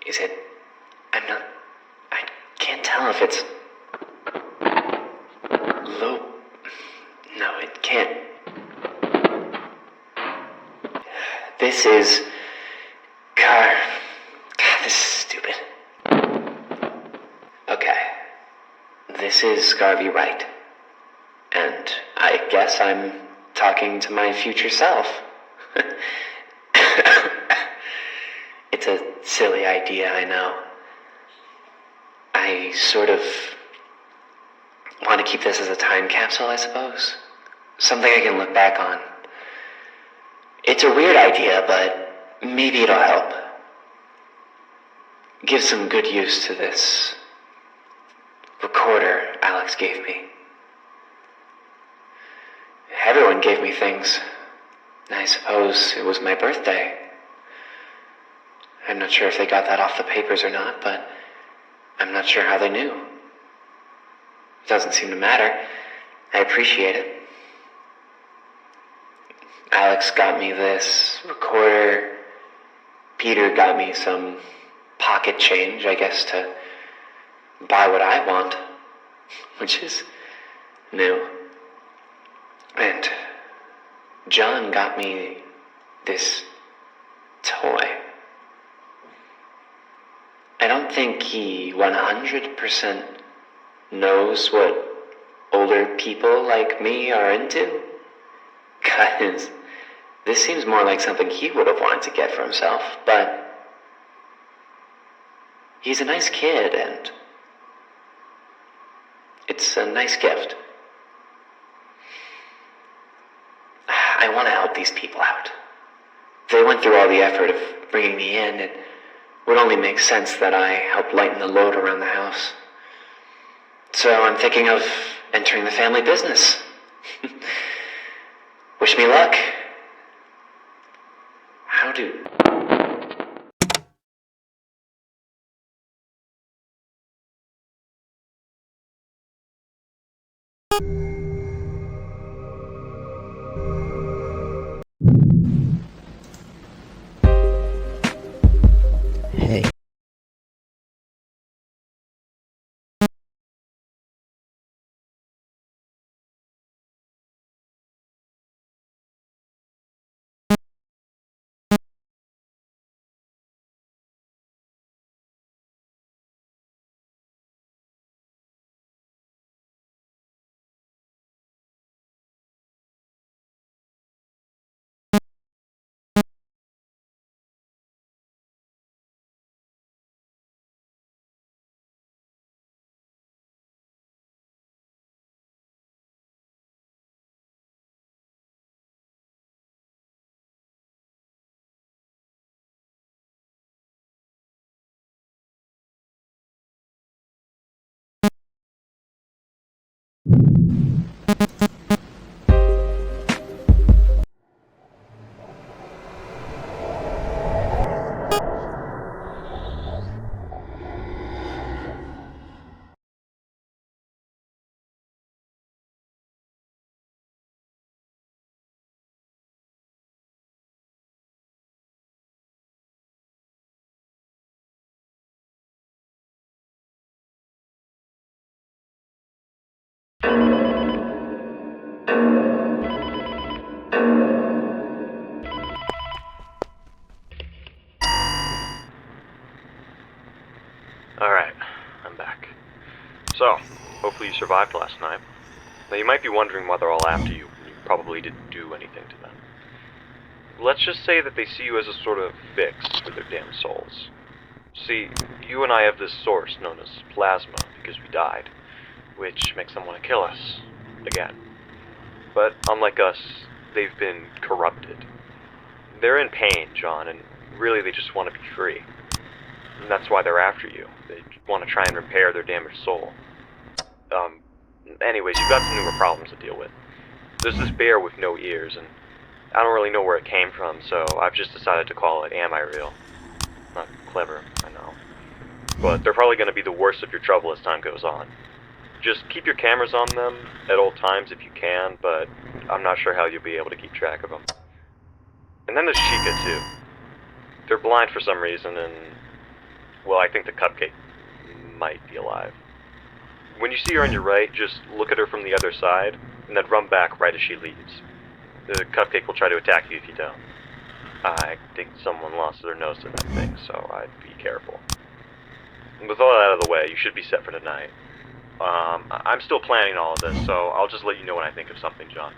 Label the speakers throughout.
Speaker 1: Is it... I can't tell if it's... low... No, it can't... This is... God, this is stupid. Okay. This is Garvey Wright. And I guess I'm talking to my future self. It's a silly idea, I know. I sort of want to keep this as a time capsule, I suppose. Something I can look back on. It's a weird idea, but maybe it'll help. Give some good use to this recorder Alex gave me. Everyone gave me things. I suppose it was my birthday. I'm not sure if they got that off the papers or not, but I'm not sure how they knew. It doesn't seem to matter. I appreciate it. Alex got me this recorder. Peter got me some pocket change, I guess, to buy what I want, which is new. And John got me this toy. I don't think he 100% knows what older people like me are into. 'Cause this seems more like something he would have wanted to get for himself, but he's a nice kid and it's a nice gift. I want to help these people out. They went through all the effort of bringing me in. It would only make sense that I help lighten the load around the house. So I'm thinking of entering the family business. Wish me luck. How do... Hey.
Speaker 2: Alright, I'm back. So, hopefully you survived last night. Now you might be wondering why they're all after you, and you probably didn't do anything to them. Let's just say that they see you as a sort of fix for their damn souls. See, you and I have this source known as plasma because we died, which makes them want to kill us. Again. But unlike us, they've been corrupted. They're in pain, John, and really they just want to be free. And that's why they're after you. They want to try and repair their damaged soul. Anyways, you've got some newer problems to deal with. There's this bear with no ears, and I don't really know where it came from, so I've just decided to call it Am I Real? Not clever, I know. But they're probably going to be the worst of your trouble as time goes on. Just keep your cameras on them at all times if you can, but I'm not sure how you'll be able to keep track of them. And then there's Chica, too. They're blind for some reason, and Well, I think the cupcake might be alive. When you see her on your right, just look at her from the other side, and then run back right as she leaves. The cupcake will try to attack you if you don't. I think someone lost their nose to that thing, so I'd be careful. And with all that out of the way, you should be set for tonight. I'm still planning all of this, so I'll just let you know when I think of something, John.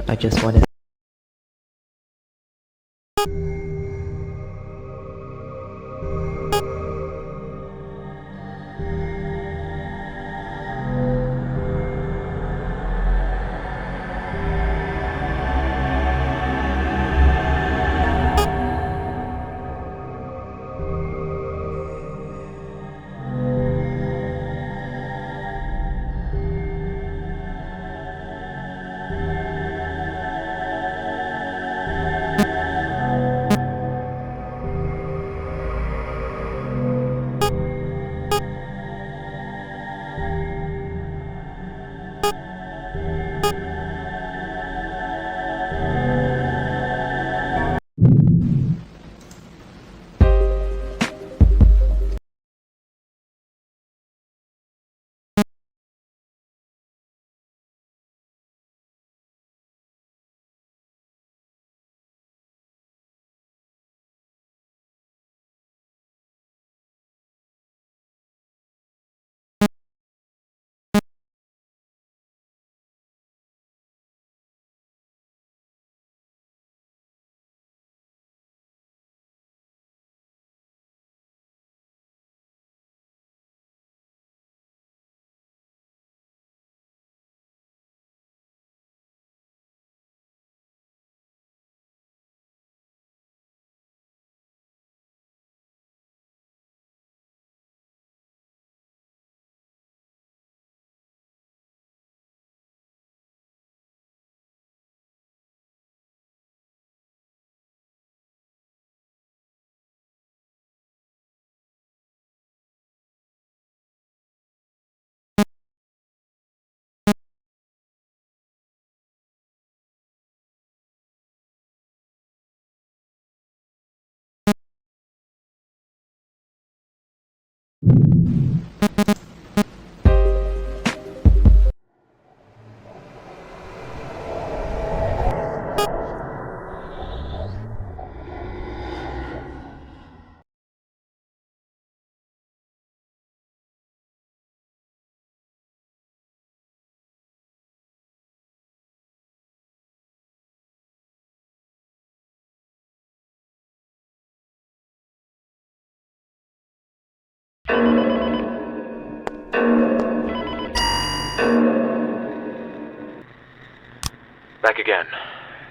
Speaker 3: I just wanted
Speaker 2: Back again.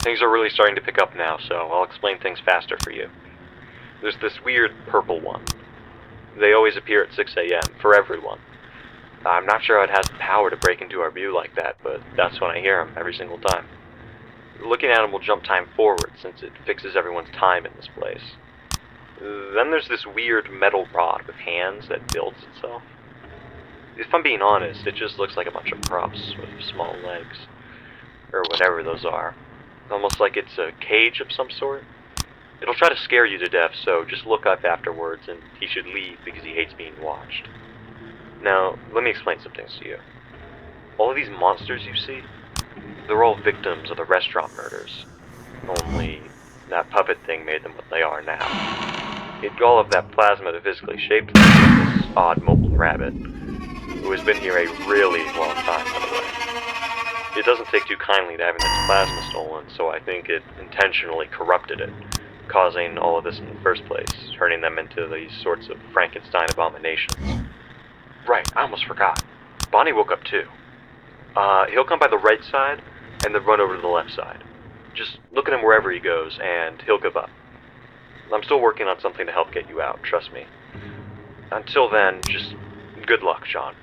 Speaker 2: Things are really starting to pick up now, so I'll explain things faster for you. There's this weird purple one. They always appear at 6 a.m. for everyone. I'm not sure how it has the power to break into our view like that, but that's when I hear them every single time. Looking at them will jump time forward, since it fixes everyone's time in this place. Then there's this weird metal rod with hands that builds itself. If I'm being honest, it just looks like a bunch of props with small legs. Or whatever those are. Almost like it's a cage of some sort. It'll try to scare you to death, so just look up afterwards, and he should leave because he hates being watched. Now, let me explain some things to you. All of these monsters you see, they're all victims of the restaurant murders. Only that puppet thing made them what they are now. It all of that plasma that physically shaped them, this odd mobile rabbit, who has been here a really long time, by the way. It doesn't take too kindly to having its plasma stolen, so I think it intentionally corrupted it, causing all of this in the first place, turning them into these sorts of Frankenstein abominations. Right, I almost forgot. Bonnie woke up too. He'll come by the right side, and then run over to the left side. Just look at him wherever he goes, and he'll give up. I'm still working on something to help get you out, trust me. Until then, just good luck, Sean.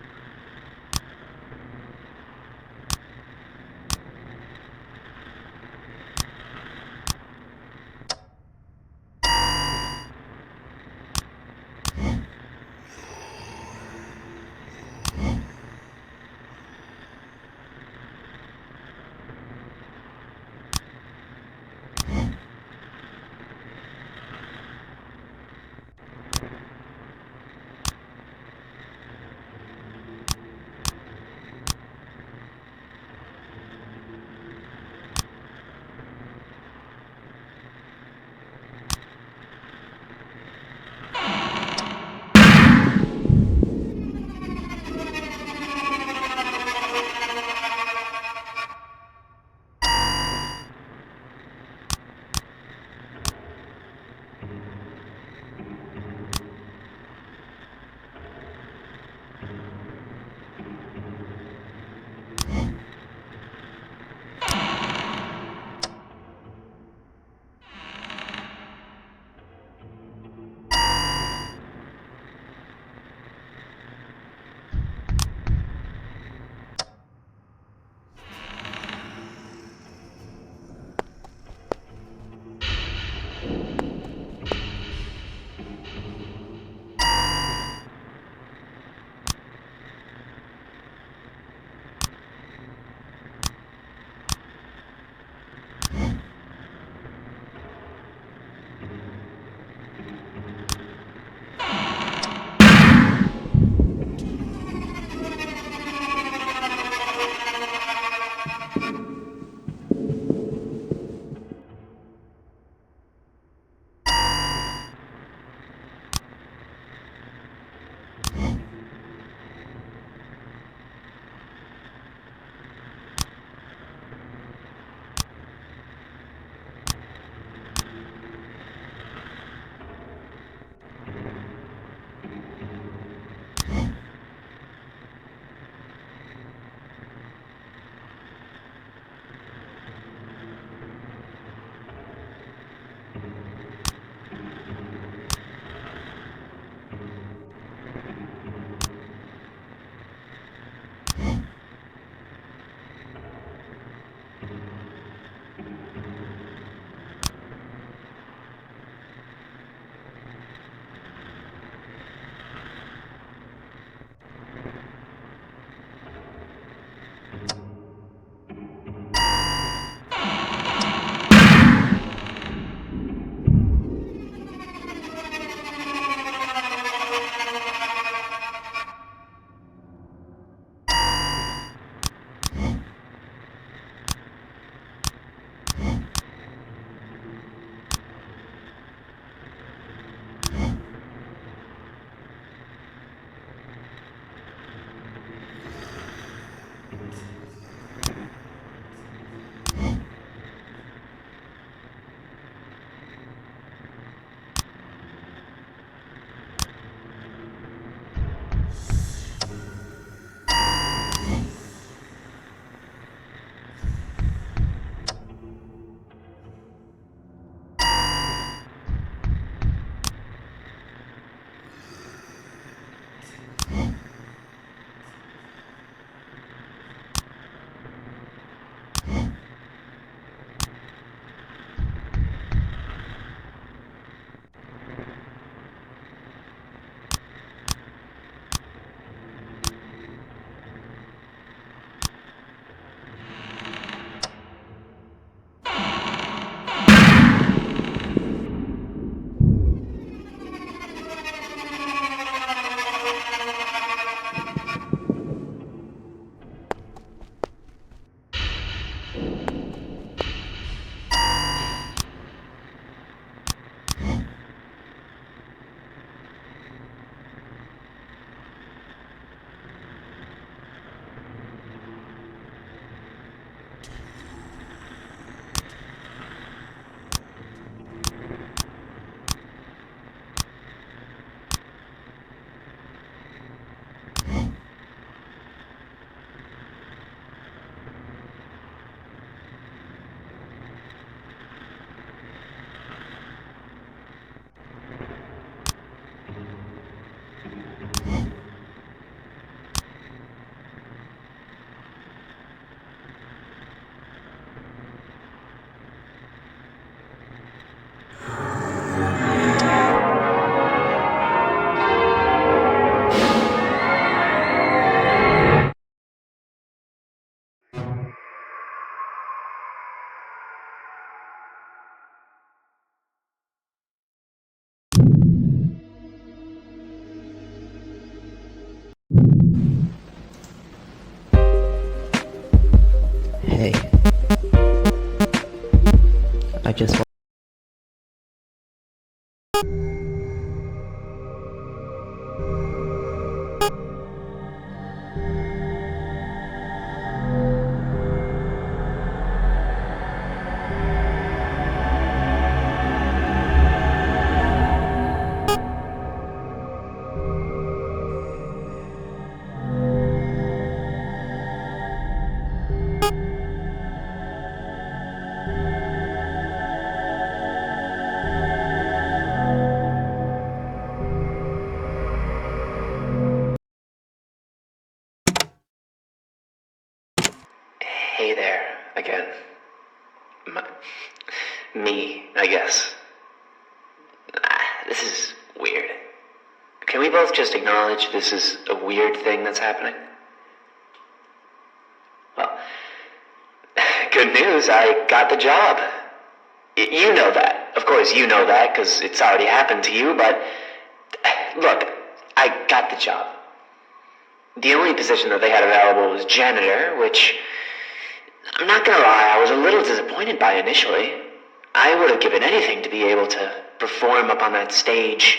Speaker 3: I just
Speaker 1: Hey there, again. Me, I guess. This is weird. Can we both just acknowledge this is a weird thing that's happening? Well, good news, I got the job. You know that. Of course, you know that, because it's already happened to you, but look, I got the job. The only position that they had available was janitor, which, I'm not gonna lie, I was a little disappointed by initially. I would have given anything to be able to perform up on that stage,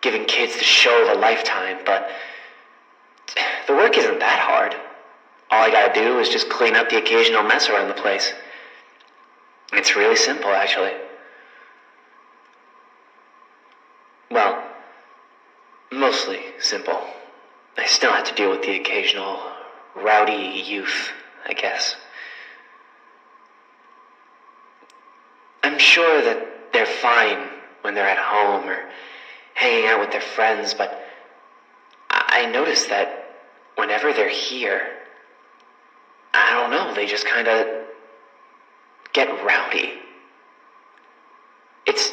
Speaker 1: giving kids the show of a lifetime, but the work isn't that hard. All I gotta do is just clean up the occasional mess around the place. It's really simple, actually. Well, mostly simple. I still have to deal with the occasional rowdy youth, I guess. I'm sure that they're fine when they're at home or hanging out with their friends, but I notice that whenever they're here, I don't know, they just kind of get rowdy. It's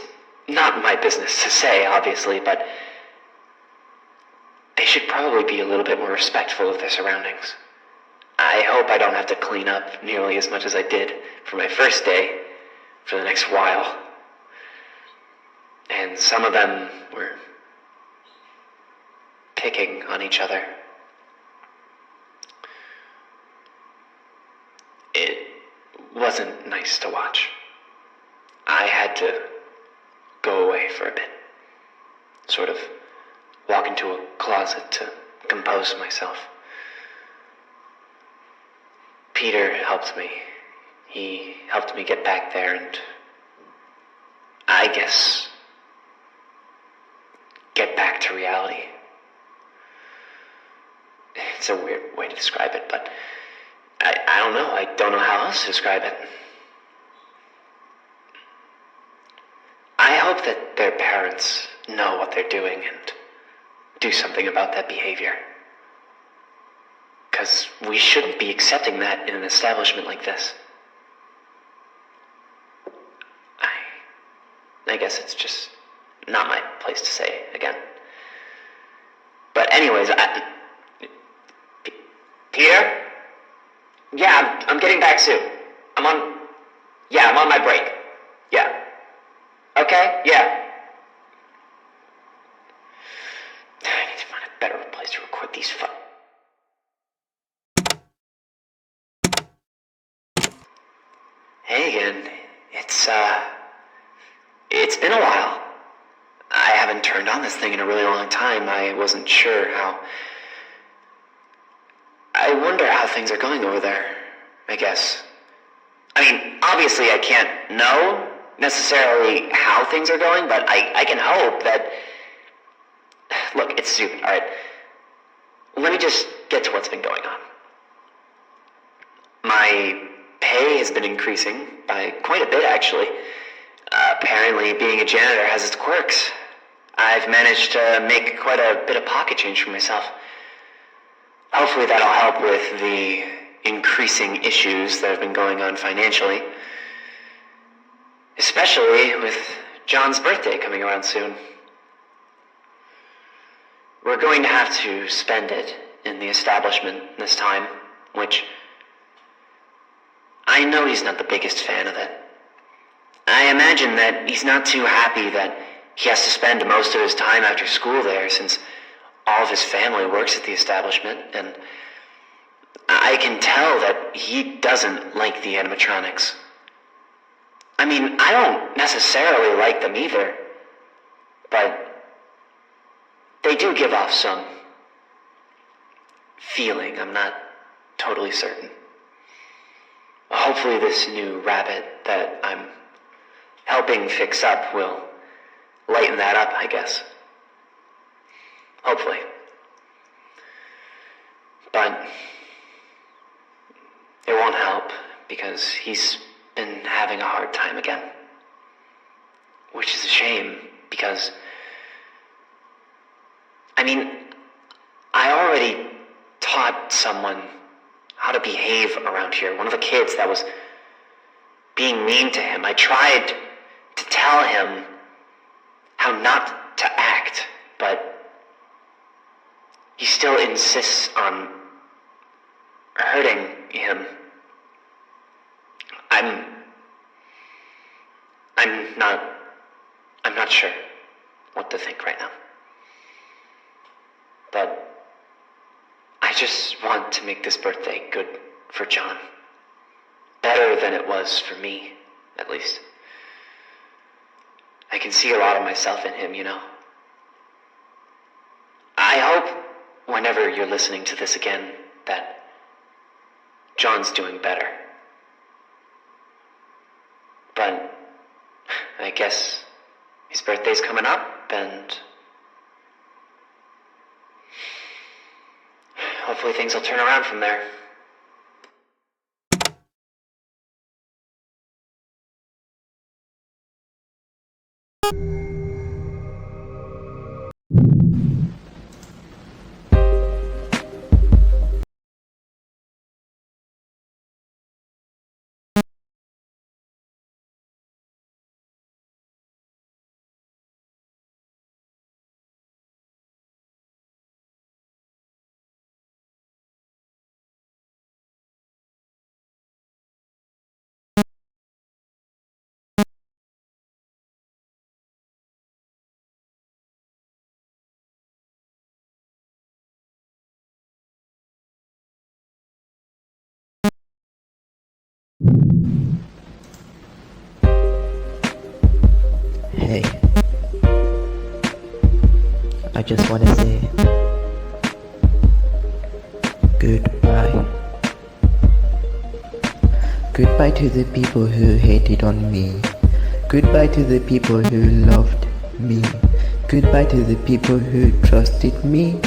Speaker 1: not my business to say, obviously, but they should probably be a little bit more respectful of their surroundings. I hope I don't have to clean up nearly as much as I did for my first day for the next while. And some of them were picking on each other. It wasn't nice to watch. I had to go away for a bit. Sort of walk into a closet to compose myself. Peter helped me. He helped me get back there and, I guess, get back to reality. It's a weird way to describe it, but I don't know. I don't know how else to describe it. I hope that their parents know what they're doing and do something about that behavior. Because we shouldn't be accepting that in an establishment like this. I guess it's just not my place to say again. But anyways, Peter? Yeah, I'm getting back soon. I'm on my break. Yeah. Okay? Yeah. I need to find a better place to record these Hey again. It's been a while. I haven't turned on this thing in a really long time. I wasn't sure how... I wonder how things are going over there, I guess. I mean, obviously I can't know necessarily how things are going, but I can hope that... Look, it's stupid, alright? Let me just get to what's been going on. My pay has been increasing by quite a bit, actually. Apparently, being a janitor has its quirks. I've managed to make quite a bit of pocket change for myself. Hopefully that'll help with the increasing issues that have been going on financially. Especially with John's birthday coming around soon. We're going to have to spend it in the establishment this time, which I know he's not the biggest fan of it. I imagine that he's not too happy that he has to spend most of his time after school there, since all of his family works at the establishment, and I can tell that he doesn't like the animatronics. I mean, I don't necessarily like them either, but they do give off some feeling. I'm not totally certain. Hopefully this new rabbit that I'm helping fix up will lighten that up, I guess. Hopefully. But it won't help because he's been having a hard time again. Which is a shame because, I mean, I already taught someone how to behave around here. One of the kids that was being mean to him. I tried to tell him how not to act, but he still insists on hurting him. I'm not sure what to think right now. But I just want to make this birthday good for John. Better than it was for me, at least. I can see a lot of myself in him, you know. I hope whenever you're listening to this again that John's doing better. But I guess his birthday's coming up, and hopefully things will turn around from there.
Speaker 3: Hey, I just want to say goodbye. Goodbye to the people who hated on me. Goodbye to the people who loved me. Goodbye to the people who trusted me.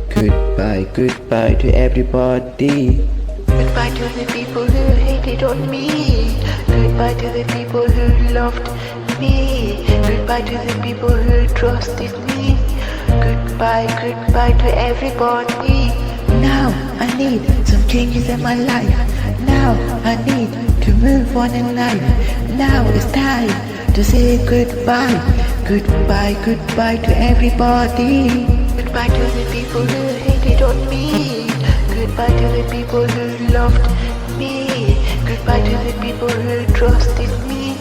Speaker 3: Goodbye, goodbye to everybody. Goodbye to the people who hated on me. Goodbye to the people who loved me. Goodbye to the people who trusted me. Goodbye, goodbye to everybody. Now I need some changes in my life. Now I need to move on in life. Now it's time to say goodbye. Goodbye, goodbye to everybody. Goodbye to the people who hated on me. Goodbye to the people who loved me. Goodbye to the people who trusted me.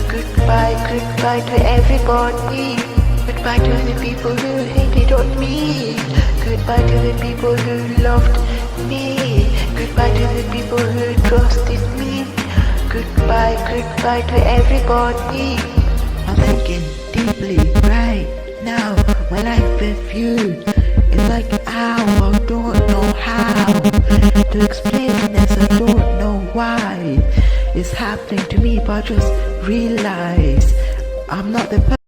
Speaker 3: Goodbye, goodbye to everybody. Goodbye to the people who hated on me. Goodbye to the people who loved me. Goodbye to the people who trusted me. Goodbye, goodbye to everybody. I'm thinking deeply right now. My life with you is like ow, I don't know how to explain this, I don't know why it's happening to me, but I just realize I'm not the person